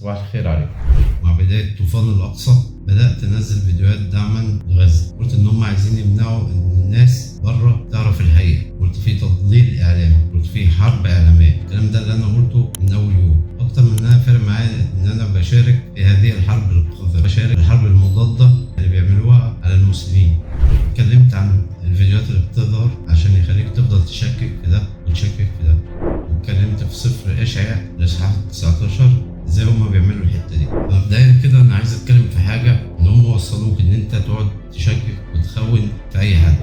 صباح الخير عليكم. مع بداية طوفان الأقصى بدأت أنزل فيديوهات دعما لغزة. قلت إن هم عايزين يمنعوا إن الناس بره تعرف الحقيقة، قلت في تضليل إعلامي، قلت في حرب إعلامية. الكلام ده اللي أنا قلته من أول يوم. أكتر من إن أنا فارق معايا إن أنا بشارك في هذه الحرب القذرة، بشارك الحرب المضادة اللي بيعملوها على المسلمين. اتكلمت عن الفيديوهات اللي بتظهر عشان يخليك تفضل تشكك في ده وتشكك في ده. اتكلمت في سفر إشعياء الإصحاح 19 ازاي هما بيعملوا الحته دي. مبدئيا كده انا عايز اتكلم في حاجه، ان هم وصلوك ان انت تقعد تشكك وتخون في اي حد.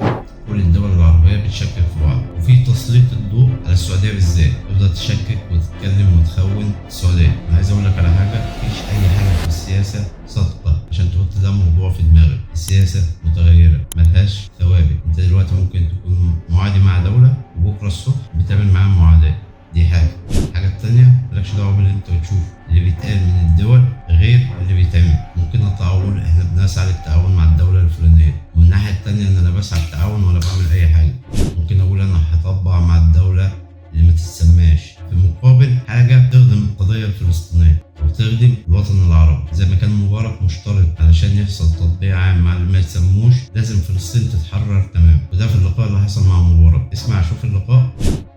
كل الدول العربيه بتشكك في بعض، وفي تسليط الضوء على السعوديه بالذات، تفضل تشكك وتتكلم وتخون السعوديه. انا عايز اقول لك على حاجه، مفيش اي حاجه في السياسه صادقه عشان تحط ده موضوع في دماغك. السياسه متغيره ملهاش ثوابت. انت دلوقتي ممكن تكون معادي مع دوله وبكره الصبح بتعمل معاها معاداه. دي الحاجة التانية مالكش دعوة باللي انت بتشوفه. اللي بيتقال من الدول غير اللي بيتعمل. ممكن التعاون، احنا بنسعى للتعاون مع الدولة الفلانية، ومن الناحية التانية ان انا بسعى للتعاون ولا بعمل اي حاجة. ممكن اقول انا هطبع مع الدولة اللي ما تتسماش في مقابل حاجة تخدم القضية الفلسطينية وتخدم الوطن العربي. زي ما كان مبارك مشترط علشان يحصل تطبيع عام مع اللي ما يتسموش لازم فلسطين تتحرر تمام، وده في اللقاء اللي حصل مع مبارك. اسمع شوف اللقاء.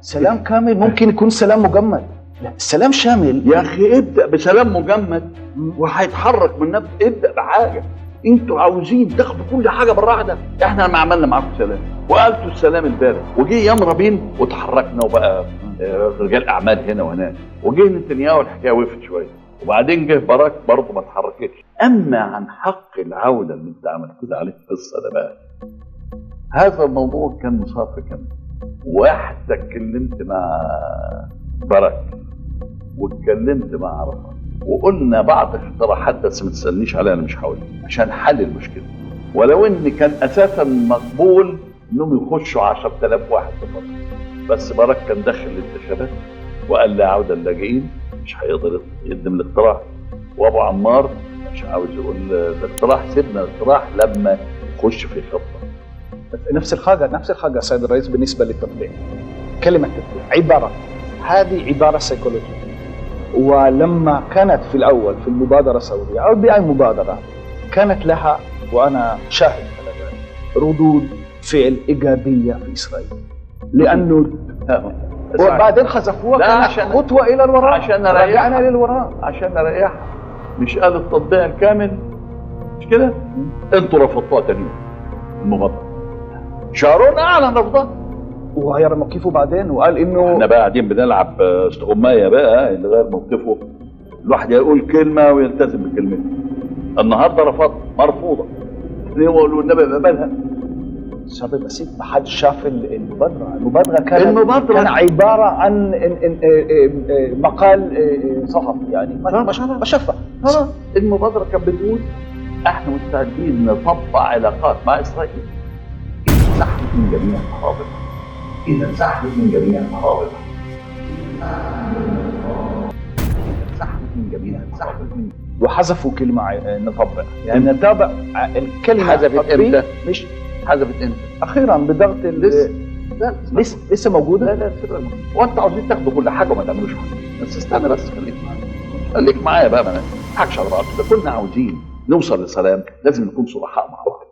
سلام كامل ممكن يكون سلام مجمد، لا سلام شامل. يا اخي ابدا بسلام مجمد وهيتحرك من نفسه. ابدا بحاجه. انتوا عاوزين تاخدوا كل حاجه بالراحه واحده. احنا ما عملنا معاكم سلام وقالتوا السلام البارح، وجه ايام رابين وتحركنا وبقى رجال اعمال هنا وهناك، وجه نتنياهو الحكايه وقفت شويه، وبعدين جه باراك برضه ما اتحركتش. اما عن حق العوده اللي انت عملت عليه القصه ده بقى، هذا الموضوع كان مصافي كامل. واحدة اتكلمت مع باراك واتكلمت مع عرفات وقلنا بعض اقتراحات، بس ما تسألنيش عليها، انا مش هقولها عشان حل المشكلة. ولو ان كان اساسا مقبول انهم يخشوا 10,000 واحد في مصر، بس باراك كان داخل الانتخابات وقال لا عودة اللاجئين، مش هيقدر يقدم الاقتراح. وابو عمار مش عاوز يقول الاقتراح، سيبنا الاقتراح لما يخش في خطة. نفس الحاجة سيد الرئيس بالنسبة للتطبيع. كلمة تطبيع عبارة، هذه عبارة سيكولوجية، ولما كانت في الأول في المبادرة السعودية أو بأي مبادرة كانت لها، وأنا شاهد على ذلك، ردود فعل إيجابية في إسرائيل، لأنه وبعدين خزفوها خطوة إلى الوراء عشان رجعنا للوراء عشان نريحها. مش قال التطبيع الكامل مش كده؟ انتوا رفضتوها تاني المبادرة، شارون اعلن رفضها وغير موقفه بعدين وقال انه احنا بقى قاعدين بنلعب استغمايه بقى. اللي غير موقفه الواحد يقول كلمه ويلتزم بكلمته. النهارده رفض مرفوضه، يقولوا النبي بقبلها. صعب بسيط، ما حدش شاف المبادره كان عباره عن مقال صحفي يعني ما شافها. المبادره كانت بتقول احنا مستعدين نطبع علاقات مع اسرائيل سحب من جميع المحافظ، إذا سحب من جميع المحافظ، وحذفوا كلمة نطبق، يعني نتابع الكلمة. حذفت امتى؟ مش حذفت امتى؟ أخيرا بضغط لسه موجودة؟ لا وأنت عاوزين تاخدوا كل حاجة وما تعملوش حاجة. بس استنى بس، خليك معايا بقى، ما نضحكش على بعض. إذا كنا عاوزين نوصل لسلام لازم نكون صلحاء مع بعض،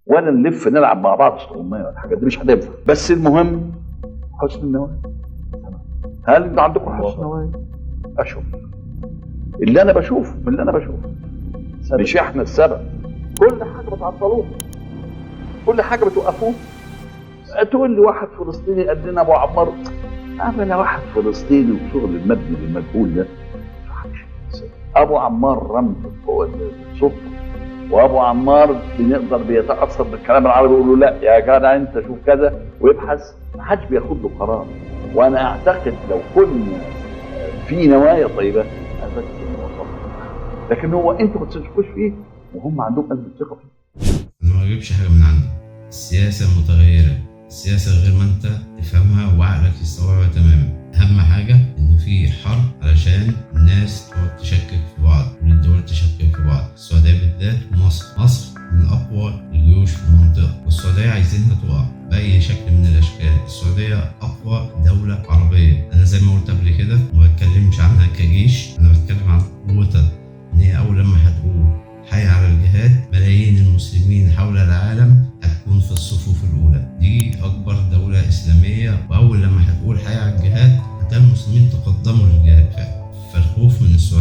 ولا نلف نلعب مع بعض استغمايه والحاجات دي مش هتنفع. بس المهم حسن النوايا. هل انتوا عندكم حسن نوايا؟ اشوف اللي انا بشوفه من اللي انا بشوفه، مش احنا السبب. كل حاجه بتعطلوها، كل حاجه بتوقفوها. تقول لي واحد فلسطيني قال لنا ابو عمار، انا واحد فلسطيني وشغل المبني بالمجهول ده. ابو عمار رمز فوق السلطه، وابو عمار بنقدر بيتاثر بالكلام العربي يقول له لا يا جدع انت شوف كذا ويبحث. ما حدش بياخد له قرار. وانا اعتقد لو كنا في نوايا طيبه لكن هو انتوا ما تشكوش فيه وهم عندهم قلب الثقه فيه. انا ما بجيبش حاجه من عندي. السياسه متغيره، السياسه غير ما انت تفهمها وعقلك يستوعبها تماما. اهم حاجه ان في حرب علشان الناس تقعد تشكك في بعض والدول تشكك في بعض. السعوديه بالذات مصر من اقوى الجيوش في المنطقه، والسعوديه عايزينها تقع باي شكل من الاشكال. السعوديه اقوى دوله عربيه. انا زي ما قلت قبل كده ما بتكلمش عنها كجيش، انا بتكلم عن قوتها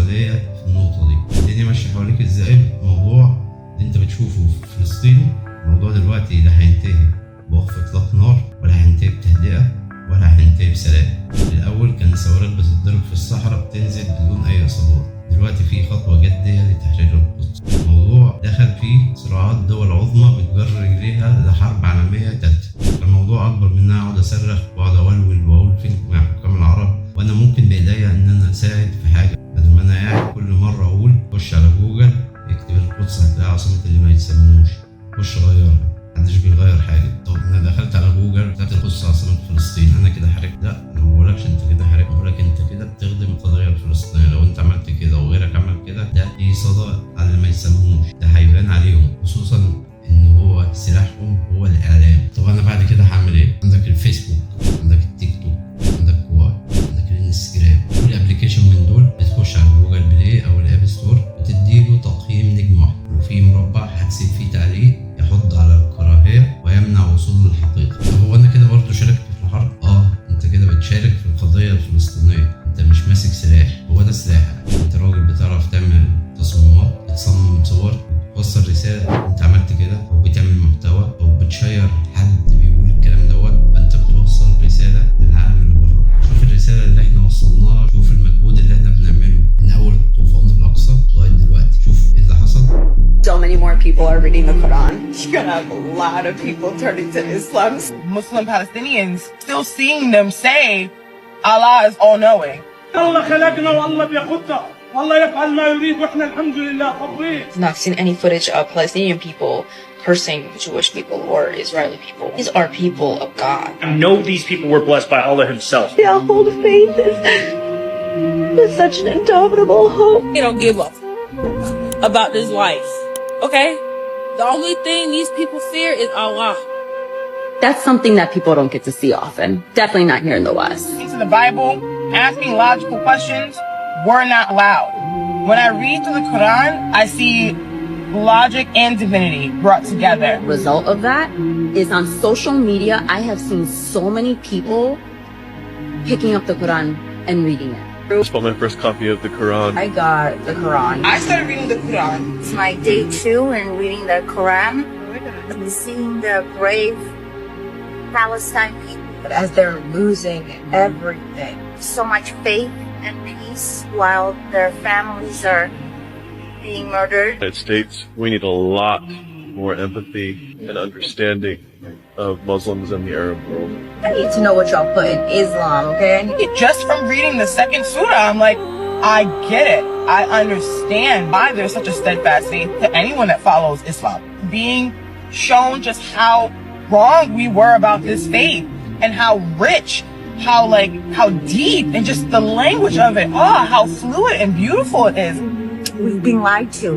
السعودية في النقطة دي. الدنيا ماشية حواليك ازاي؟ الموضوع اللي انت بتشوفه في فلسطين الموضوع دلوقتي لا هينتهي بوقف اطلاق نار، ولا هينتهي بتهدئة، ولا هينتهي بسلام. الأول كان الصواريخ بتتضرب في الصحراء بتنزل بدون أي إصابات، دلوقتي في خطوة جدية لتحرير القدس. الموضوع دخل فيه صراعات دول عظمى بتجر رجليها لحرب عالمية تالتة. الموضوع أكبر من إن أنا أقعد أصرخ وأقعد أولول وأقول فين مع حكام العرب، وأنا ممكن بإيديا إن أنا أساعد في حاجة، بدل ما أنا قاعد كل مرة أقول خش على جوجل اكتب القدس هتلاقي عاصمة اللي ما يتسموش، خش غيرها. محدش بيغير حاجة. طب أنا دخلت على جوجل كتبت القدس عاصمة فلسطين، أنا كده حركت؟ لا، أنا ما بقولكش أنت كده حركت، بقولك أنت كده بتخدم القضية الفلسطينية. لو أنت عملت كده وغيرك عمل كده ده دي صدى على اللي ما يسموش، ده هيبان عليهم، خصوصا إن هو سلاحهم هو الإعلام. طب أنا بعد كده هعمل إيه؟ عندك الفيسبوك، عندك التيك توك، عندك كواي، عندك الانستجرام. كل أبلكيشن من دول بتخش على جوجل بلاي أو الأب ستور بتديله تقييم نجم واحد، وفي مربع هتسيب فيه تعليق يحض على الكراهية ويمنع وصول الحقيقة. طب هو أنا كده برضه شاركت في الحرب؟ أنت كده بتشارك في القضية الفلسطينية، أنت مش ماسك سلاح، هو ده سلاحك. أنت راجل بتعرف تعمل تصميمات، بتصمم صور، بتوصل رسالة، أنت عملت كده، أو بتعمل محتوى، أو بتشير حد بيقول الكلام دوت، فأنت بتوصل رسالة للعالم اللي بره. شوف الرسالة اللي إحنا وصلناها، شوف المجهود اللي إحنا بنعمله من أول طوفان الأقصى لغاية دلوقتي، شوف إيه اللي حصل. So many more people are reading the Quran. You're gonna have a lot of people turning to Islam. Muslim Palestinians still seeing them say Allah is all-knowing. الله خلقنا والله بيقودنا والله يفعل ما يريد واحنا الحمد لله صابرين. I've not seen any footage of Palestinian people cursing Jewish people or Israeli people. These are people of God. I know these people were blessed by Allah himself. Their whole faith is such an indomitable hope. They don't give up about this life, okay? The only thing these people fear is Allah. That's something that people don't get to see often. Definitely not here in the West. Into the Bible, asking logical questions were not allowed. When I read through the Quran, I see logic and divinity brought together. Result of that is on social media, I have seen so many people picking up the Quran and reading it. I just bought my first copy of the Quran. I got the Quran. I started reading the Quran. It's my day 2 in reading the Quran and seeing the brave Palestine people. But as they're losing everything, So much faith and peace while their families are being murdered. United States, we need a lot more empathy and understanding of Muslims in the Arab world. I need to know what y'all put in Islam, okay? Just from reading the second surah, I'm like, I get it. I understand why there's such a steadfast faith to anyone that follows Islam. Being shown just how wrong we were about this faith and how rich, how deep, and just the language of it. How fluid and beautiful it is. We've been lied to,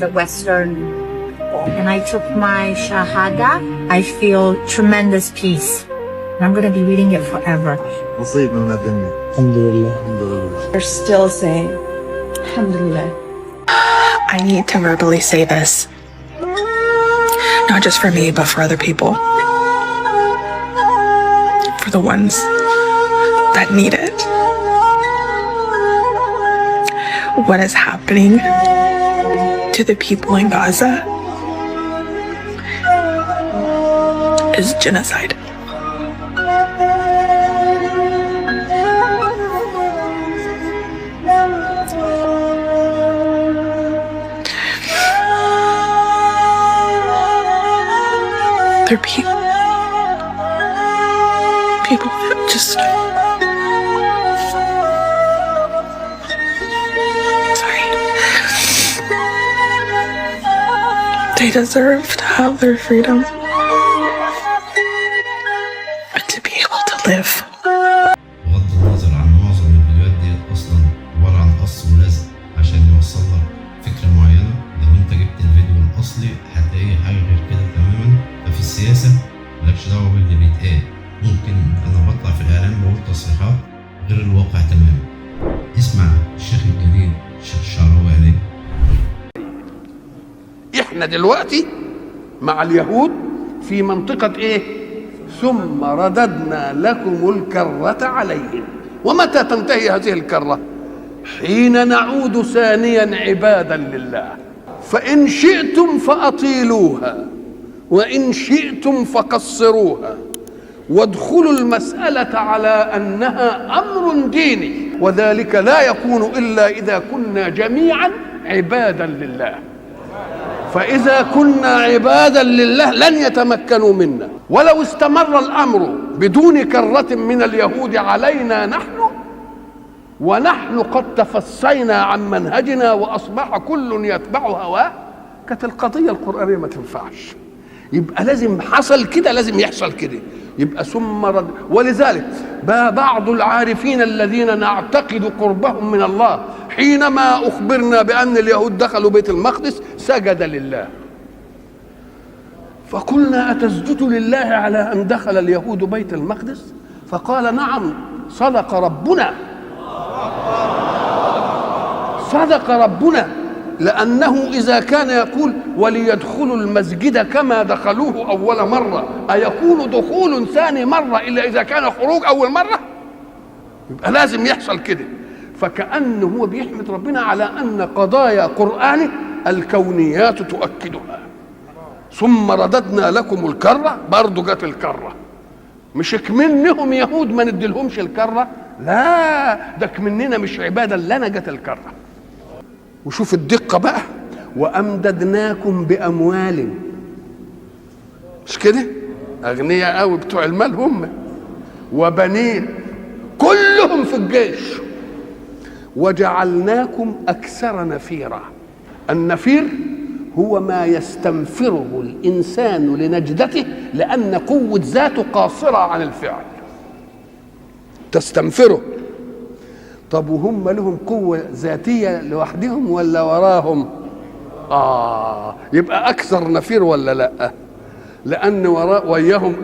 the Western people. And I took my Shahada. I feel tremendous peace. And I'm going to be reading it forever. They're still saying, Alhamdulillah. I need to verbally say this. Not just for me, but for other people. For the ones that need it. What is happening to the people in Gaza is genocide. They're people that just they deserve to have their freedom and to be able to live. بغض النظر عن معظم الفيديوهات دي اصلا عباره عن قص ولزق عشان يوصل لك فكره معينه. لو انت جبت الفيديو الاصلي هتلاقي حاجه غير كده تماما. ففي السياسه مالكش دعوه باللي بيتقال. ممكن انا بطلع في الاعلام بقول تصريحات غير الواقع تماما. اسمع الشيخ الجليل الشيخ الشعراوي عليه. احنا دلوقتي مع اليهود في منطقة ايه؟ ثم رددنا لكم الكرة عليهم. ومتى تنتهي هذه الكرة؟ حين نعود ثانيا عبادا لله. فإن شئتم فأطيلوها وإن شئتم فقصروها، وادخلوا المسألة على أنها أمر ديني، وذلك لا يكون إلا إذا كنا جميعا عبادا لله. فإذا كنا عبادا لله لن يتمكنوا منا، ولو استمر الأمر بدون كرة من اليهود علينا نحن، ونحن قد تفصينا عن منهجنا وأصبح كل يتبع هواه، كانت القضية القرآنية ما تنفعش. يبقى لازم حصل كده، لازم يحصل كده، يبقى ثم رد. ولذلك بعض العارفين الذين نعتقد قربهم من الله حينما أخبرنا بأن اليهود دخلوا بيت المقدس سجد لله، فقلنا أتسجد لله على أن دخل اليهود بيت المقدس؟ فقال نعم صدق ربنا، صدق ربنا، لأنه إذا كان يقول وليدخلوا المسجد كما دخلوه أول مرة، أيكون دخول ثاني مرة إلا إذا كان خروج أول مرة؟ يبقى لازم يحصل كده. فكأنه هو بيحمد ربنا على أن قضايا قرآنه الكونيات تؤكدها. ثم رددنا لكم الكرة، برضو جت الكرة، مش كمنهم يهود ما نديلهمش الكرة، لا ده كمننا مش عبادة لنا جت الكرة. وشوف الدقة بقى، وأمددناكم بأموال، مش كده؟ أغنياء قوي بتوع المال هم، وبنين كلهم في الجيش، وجعلناكم أكثر نفيرا. النفير هو ما يستنفره الإنسان لنجدته لأن قوة ذاته قاصرة عن الفعل، تستنفره. طب وهم لهم قوة ذاتية لوحدهم ولا وراهم؟ يبقى أكثر نفير ولا لأ؟ لأن وياهم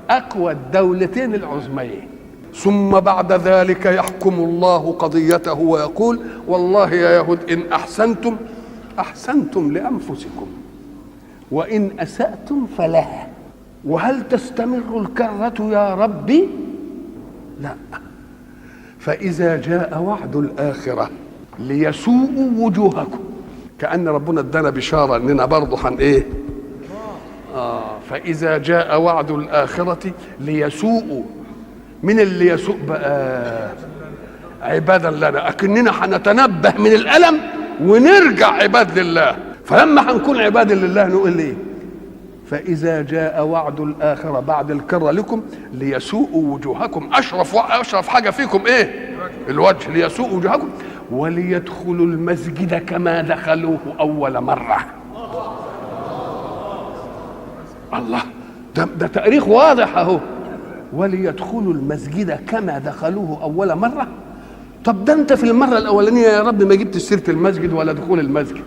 أقوى الدولتين العظميين. ثم بعد ذلك يحكم الله قضيته ويقول والله يا يهود إن أحسنتم لأنفسكم وإن أسأتم فلها، وهل تستمر الكرة يا ربي؟ لا. فإذا جاء وعد الآخرة ليسوءوا وجوهكم، كأن ربنا ادانا بشارة اننا برضه فإذا جاء وعد الآخرة ليسوءوا. من اللي يسوء بقى؟ عبادا لنا، أكننا هنتنبه من الألم ونرجع عباد لله. فلما هنكون عباد لله نقول ايه؟ فإذا جاء وعد الآخرة بعد الكرة لكم ليسوءوا وجوهكم. أشرف حاجة فيكم إيه؟ الوجه. ليسوءوا وجوهكم وليدخلوا المسجد كما دخلوه أول مرة. الله، ده تاريخ واضح أهو. وليدخلوا المسجد كما دخلوه أول مرة. طب ده أنت في المرة الأولانية يا رب ما جبت سيرة المسجد ولا دخول المسجد.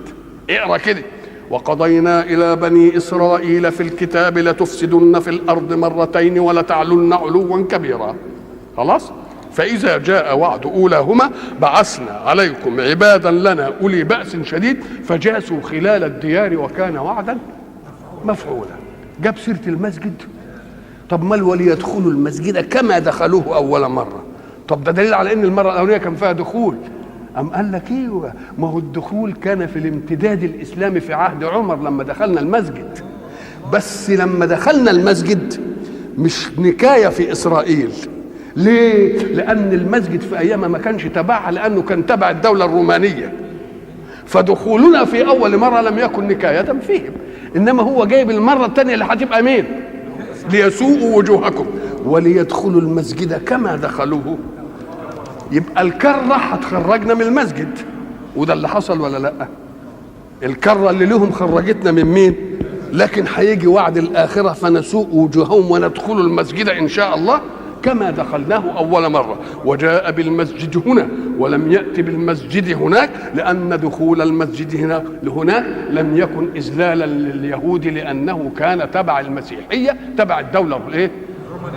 اقرأ كده: وقضينا إلى بني إسرائيل في الكتاب لتفسدن في الأرض مرتين ولتعلن علوا كبيرا. خلاص. فإذا جاء وعد أولاهما بعثنا عليكم عبادا لنا أولي بأس شديد فجاسوا خلال الديار وكان وعدا مفعولا. جاب سيرة المسجد. طب ما وليدخلوا المسجد كما دخلوه أول مرة. طب ده دليل على أن المرة الأولانية كان فيها دخول. أم قال لك ايوه، ما هو الدخول كان في الامتداد الإسلامي في عهد عمر لما دخلنا المسجد. بس لما دخلنا المسجد مش نكاية في إسرائيل. ليه؟ لأن المسجد في أيامها ما كانش تبعها، لأنه كان تبع الدولة الرومانية. فدخولنا في أول مرة لم يكن نكاية فيهم، إنما هو جايب المرة الثانية اللي هتبقى مين؟ ليسوءوا وجوهكم وليدخلوا المسجد كما دخلوه. يبقى الكرة هتخرجنا من المسجد، وده اللي حصل ولا لا؟ الكرة اللي لهم خرجتنا من مين؟ لكن هيجي وعد الآخرة فنسوء وجوههم وندخل المسجد إن شاء الله كما دخلناه أول مرة. وجاء بالمسجد هنا ولم يأتي بالمسجد هناك، لأن دخول المسجد هناك لم يكن إذلالا لليهود، لأنه كان تبع المسيحية، تبع الدولة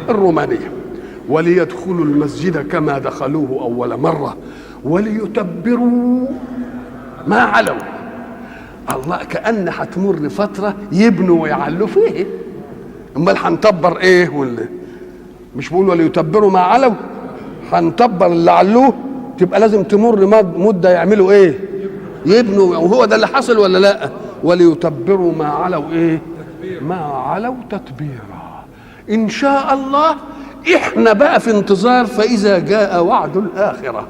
الرومانية. وليدخلوا المسجد كما دخلوه أول مرة وليتبروا ما علوا. الله، كأن هتمر فترة يبنوا ويعلوا فيه. امال هنتبر ايه؟ ولا مش بيقول وليتبروا ما علوا؟ هنتبر اللي علوه. تبقى لازم تمر مده يعملوا ايه؟ يبنوا. وهو ده اللي حصل ولا لا؟ وليتبروا ما علوا ايه؟ ما علوا تتبيرا. ان شاء الله احنا بقى في انتظار فاذا جاء وعد الاخره،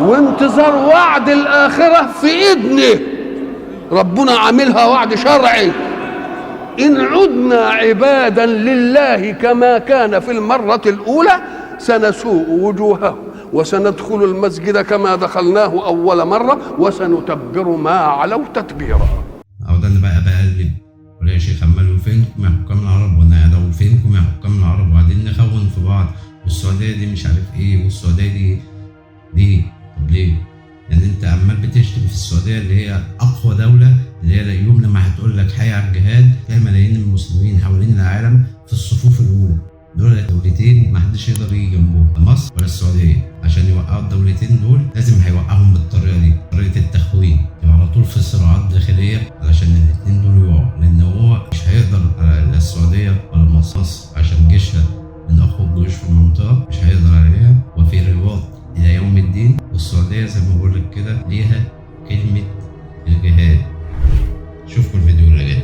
وانتظار وعد الاخره في اذنه، ربنا عاملها وعد شرعي. ان عدنا عبادا لله كما كان في المره الاولى سنسوء وجوههم وسندخل المسجد كما دخلناه اول مره وسنتبر ما علوا تتبيرا. او ده انا بقى بقلب ولا يا شيخ عمال فينكم يا حكام العرب، وانا قاعد فينكم يا حكام العرب، وبعدين نخون في بعض، والسعوديه دي مش عارف ايه، والسعوديه دي طب ليه؟ يعني انت عمال بتشتم في السعوديه اللي هي اقوى دوله، اللي هي اليوم لما هتقول لك حي على الجهاد تلاقي ملايين المسلمين حوالين العالم في الصفوف الاولى. دول دولتين ما حدش يقدر يجي جنبهم، لا مصر ولا السعوديه. عشان يوقعوا الدولتين دول لازم هيوقعهم بالطريقه دي، طريقه التخوين، يبقى على طول في صراعات داخليه علشان الاثنين دول يقعوا، لان هو مش هيقدر على السعوديه ولا مصر عشان جيشها من اقوى الجيوش في المنطقه، مش هيقدر عليها. وفي رباط الى يوم الدين، والسعوديه زي ما بقول لك كده ليها